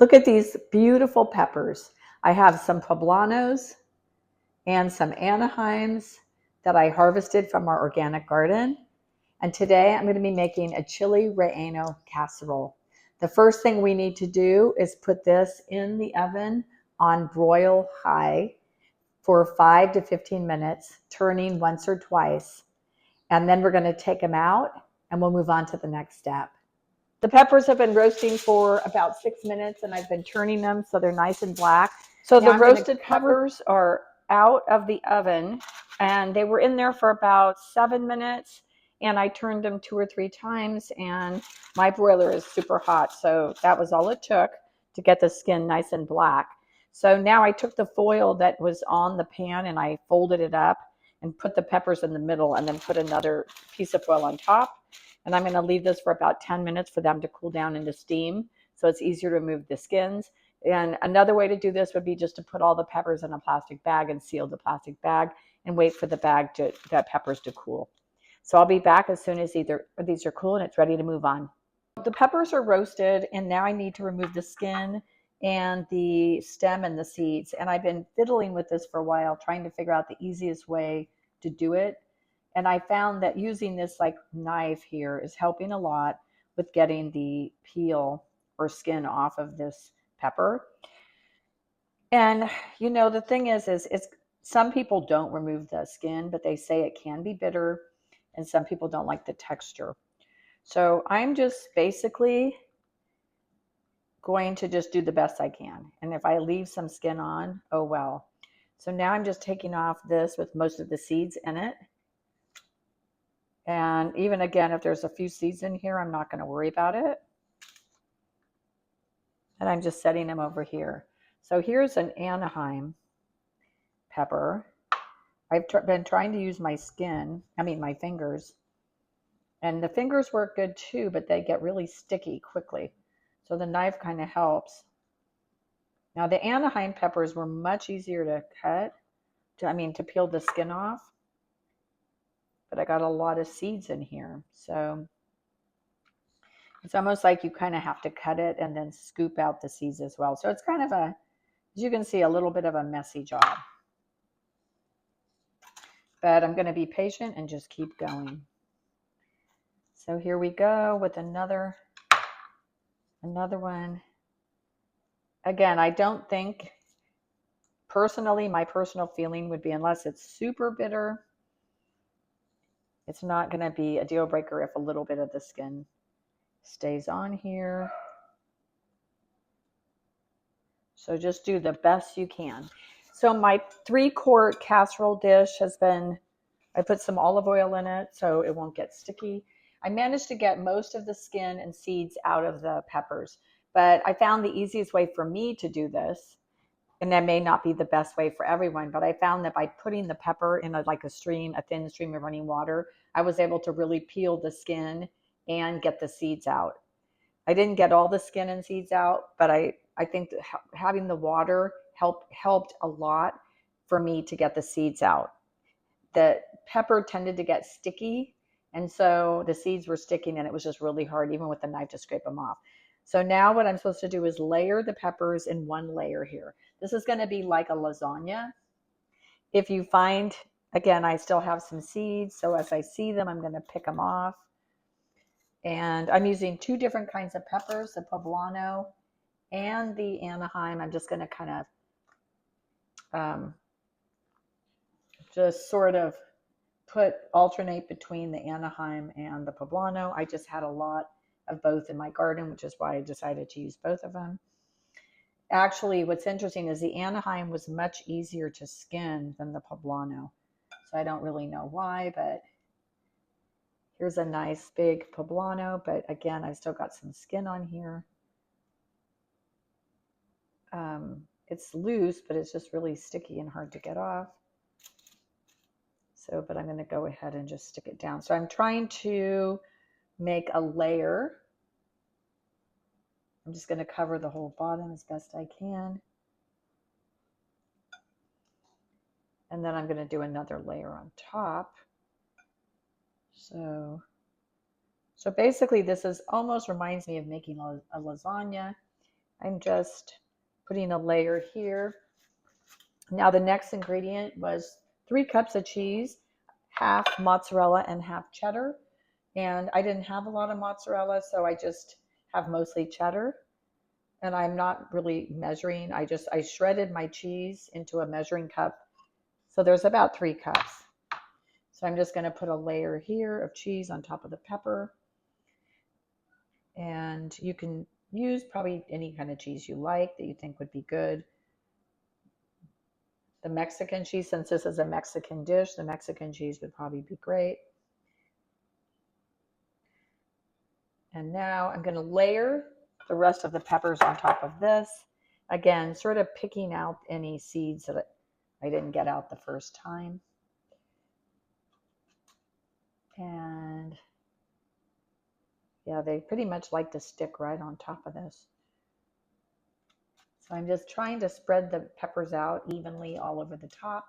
Look at these beautiful peppers. I have some Poblanos and some Anaheims that I harvested from our organic garden. And today I'm going to be making a Chile Relleno Casserole. The first thing we need to do is put this in the oven on broil high for 5 to 15 minutes, turning once or twice. And then we're going to take them out and we'll move on to the next step. The peppers have been roasting for about 6 minutes and I've been turning them so they're nice and black. So the roasted peppers are out of the oven and they were in there for about 7 minutes, and I turned them 2 or 3 times, and my broiler is super hot. So that was all it took to get the skin nice and black. So now I took the foil that was on the pan and I folded it up and put the peppers in the middle and then put another piece of foil on top. And I'm going to leave this for about 10 minutes for them to cool down into steam, so it's easier to remove the skins. And another way to do this would be just to put all the peppers in a plastic bag and seal the plastic bag and wait for the peppers to cool. So I'll be back as soon as these are cool and it's ready to move on. The peppers are roasted, and now I need to remove the skin and the stem and the seeds. And I've been fiddling with this for a while, trying to figure out the easiest way to do it. And I found that using this like knife here is helping a lot with getting the peel or skin off of this pepper. And you know, the thing is it's some people don't remove the skin, but they say it can be bitter, and some people don't like the texture. So I'm just basically going to just do the best I can. And if I leave some skin on, oh well. So now I'm just taking off this with most of the seeds in it. And even again, if there's a few seeds in here, I'm not going to worry about it. And I'm just setting them over here. So here's an Anaheim pepper. I've been trying to use my fingers. And the fingers work good too, but they get really sticky quickly. So the knife kind of helps. Now the Anaheim peppers were much easier to cut, to peel the skin off. But I got a lot of seeds in here. So it's almost like you kind of have to cut it and then scoop out the seeds as well. So it's kind of as you can see, a little bit of a messy job. But I'm going to be patient and just keep going. So here we go with another one. Again, I don't think, personally, my personal feeling would be, unless it's super bitter, it's not going to be a deal breaker if a little bit of the skin stays on here. So just do the best you can. So my 3-quart casserole dish I put some olive oil in it so it won't get sticky. I managed to get most of the skin and seeds out of the peppers, but I found the easiest way for me to do this, and that may not be the best way for everyone, but I found that by putting the pepper in a thin stream of running water, I was able to really peel the skin and get the seeds out. I didn't get all the skin and seeds out, but I think that having the water helped a lot for me to get the seeds out. The pepper tended to get sticky, and so the seeds were sticking, and it was just really hard, even with the knife, to scrape them off. So now what I'm supposed to do is layer the peppers in one layer here. This is going to be like a lasagna. If you find, again, I still have some seeds, so as I see them, I'm going to pick them off. And I'm using 2 different kinds of peppers, the Poblano and the Anaheim. I'm just going to kind of just sort of alternate between the Anaheim and the Poblano. I just had a lot of both in my garden, which is why I decided to use both of them. Actually, what's interesting is the Anaheim was much easier to skin than the Poblano. So I don't really know why, but here's a nice big Poblano. But again, I've still got some skin on here. It's loose, but it's just really sticky and hard to get off. So, but I'm going to go ahead and just stick it down. So I'm trying to make a layer. I'm just going to cover the whole bottom as best I can. And then I'm going to do another layer on top. So basically this almost reminds me of making a lasagna. I'm just putting a layer here. Now the next ingredient was 3 cups of cheese, half mozzarella and half cheddar. And I didn't have a lot of mozzarella, so I just have mostly cheddar. And I'm not really measuring. I shredded my cheese into a measuring cup. So there's about 3 cups. So I'm just going to put a layer here of cheese on top of the pepper. And you can use probably any kind of cheese you like that you think would be good. The Mexican cheese, since this is a Mexican dish, the Mexican cheese would probably be great. And now I'm going to layer the rest of the peppers on top of this. Again, sort of picking out any seeds that I didn't get out the first time. And yeah, they pretty much like to stick right on top of this. So I'm just trying to spread the peppers out evenly all over the top.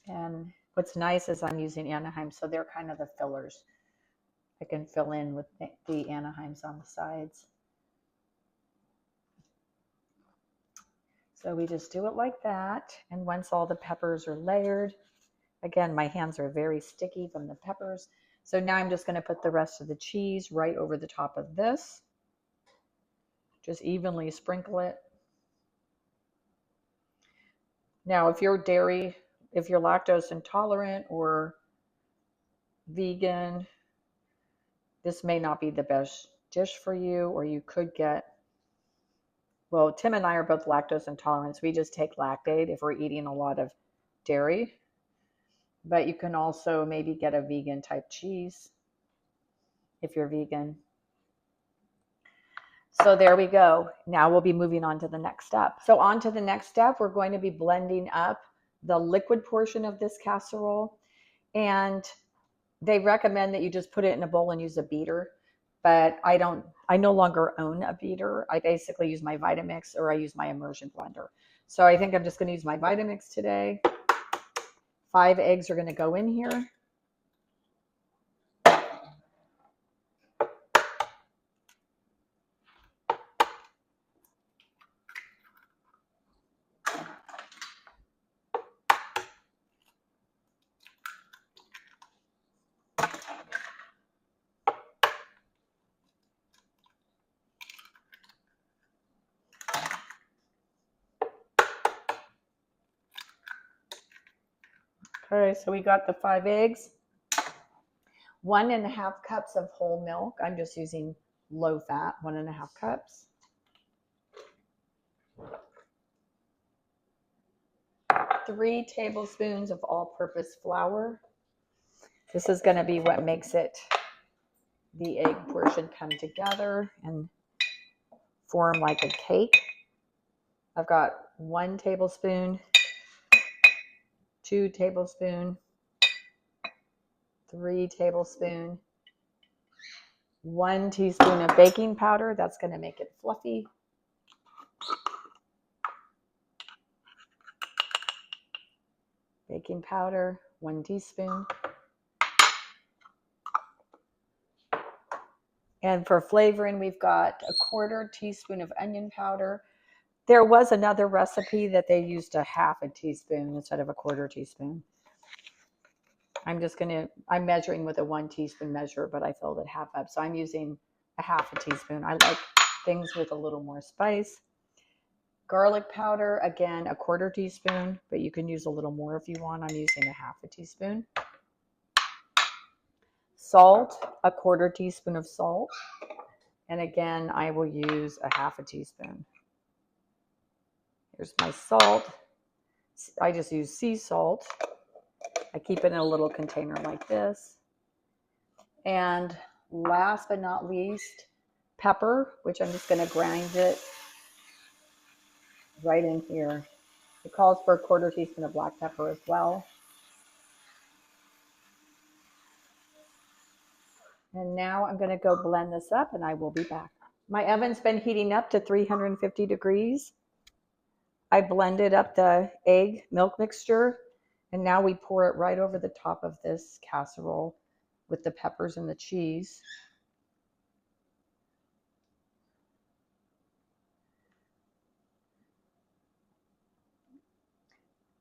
And what's nice is I'm using Anaheim, so they're kind of the fillers. I can fill in with the Anaheims on the sides. So we just do it like that. And once all the peppers are layered, again, my hands are very sticky from the peppers. So now I'm just going to put the rest of the cheese right over the top of this. Just evenly sprinkle it. Now, if you're lactose intolerant or vegan, this may not be the best dish for you, or you could get, well, Tim and I are both lactose intolerant. So we just take Lactaid if we're eating a lot of dairy. But you can also maybe get a vegan type cheese if you're vegan. So there we go. Now we'll be moving on to the next step. So on to the next step, we're going to be blending up the liquid portion of this casserole. And they recommend that you just put it in a bowl and use a beater. But I no longer own a beater. I basically use my Vitamix or I use my immersion blender. So I think I'm just going to use my Vitamix today. 5 eggs are going to go in here. Okay, so we got the 5 eggs. 1.5 cups of whole milk. I'm just using low fat, 1.5 cups. 3 tablespoons of all-purpose flour. This is going to be what makes the egg portion come together and form like a cake. I've got 1 tablespoon, 2 tablespoons, 3 tablespoons, 1 teaspoon of baking powder. That's going to make it fluffy. Baking powder, 1 teaspoon. And for flavoring, we've got 1/4 teaspoon of onion powder. There was another recipe that they used 1/2 teaspoon instead of 1/4 teaspoon. I'm measuring with a 1 teaspoon measure, but I filled it half up. So I'm using 1/2 teaspoon. I like things with a little more spice. Garlic powder, again, 1/4 teaspoon, but you can use a little more if you want. I'm using 1/2 teaspoon. Salt, 1/4 teaspoon of salt. And again, I will use 1/2 teaspoon. Here's my salt. I just use sea salt. I keep it in a little container like this. And last but not least, pepper, which I'm just going to grind it right in here. It calls for 1/4 teaspoon of black pepper as well. And now I'm going to go blend this up and I will be back. My oven's been heating up to 350 degrees. I blended up the egg milk mixture and now we pour it right over the top of this casserole with the peppers and the cheese.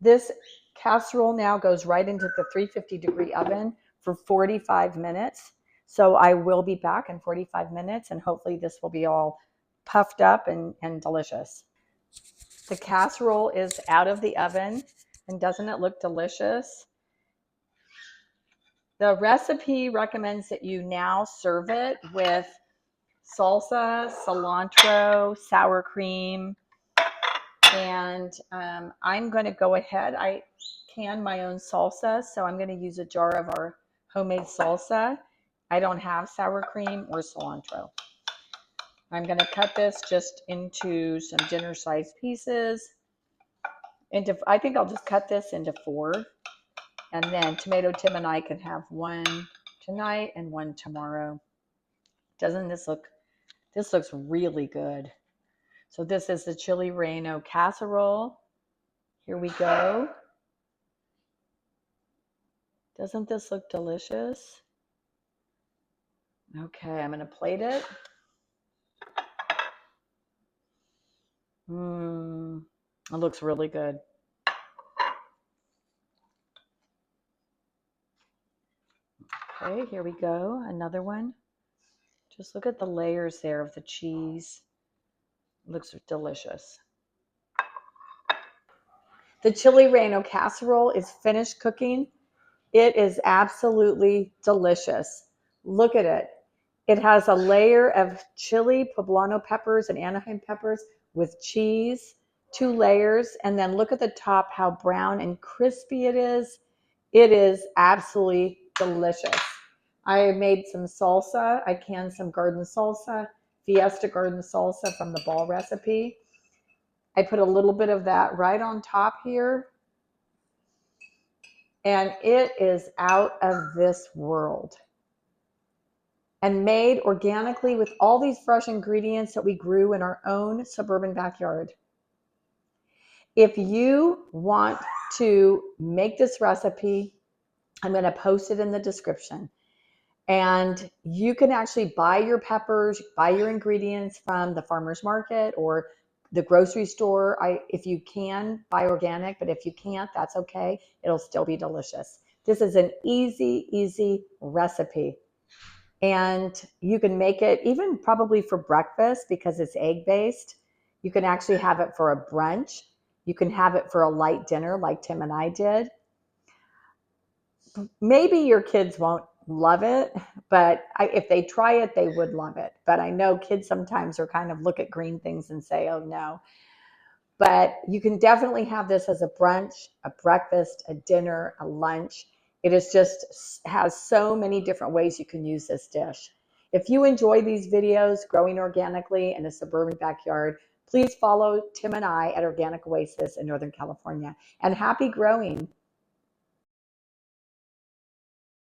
This casserole now goes right into the 350-degree oven for 45 minutes. So I will be back in 45 minutes, and hopefully this will be all puffed up and delicious. The casserole is out of the oven, and doesn't it look delicious? The recipe recommends that you now serve it with salsa, cilantro, sour cream, and I'm going to go ahead. I can my own salsa, so I'm going to use a jar of our homemade salsa. I don't have sour cream or cilantro. I'm going to cut this just into some dinner-sized pieces. I think I'll just cut this into 4, and then Tomato Tim and I can have one tonight and one tomorrow. Doesn't this look? This looks really good. So this is the Chile Relleno Casserole. Here we go. Doesn't this look delicious? Okay, I'm going to plate it. It looks really good. Okay, here we go. Another one. Just look at the layers there of the cheese. It looks delicious. The Chile Relleno Casserole is finished cooking. It is absolutely delicious. Look at it. It has a layer of chili, poblano peppers, and Anaheim peppers with cheese, 2 layers, and then look at the top, how brown and crispy it is. It is absolutely delicious. I made some salsa. I canned some garden salsa, Fiesta garden salsa from the ball recipe. I put a little bit of that right on top here. And it is out of this world. And made organically with all these fresh ingredients that we grew in our own suburban backyard. If you want to make this recipe, I'm going to post it in the description. And you can actually buy your peppers, buy your ingredients from the farmer's market or the grocery store. If you can, buy organic, but if you can't, that's okay. It'll still be delicious. This is an easy recipe. And you can make it even probably for breakfast because it's egg-based. You can actually have it for a brunch. You can have it for a light dinner like Tim and I did. Maybe your kids won't love it, but if they try it, they would love it. But I know kids sometimes are kind of look at green things and say, oh no. But you can definitely have this as a brunch, a breakfast, a dinner, a lunch. It is just has so many different ways you can use this dish. If you enjoy these videos, growing organically in a suburban backyard, please follow Tim and I at Organic Oasis in Northern California. And happy growing.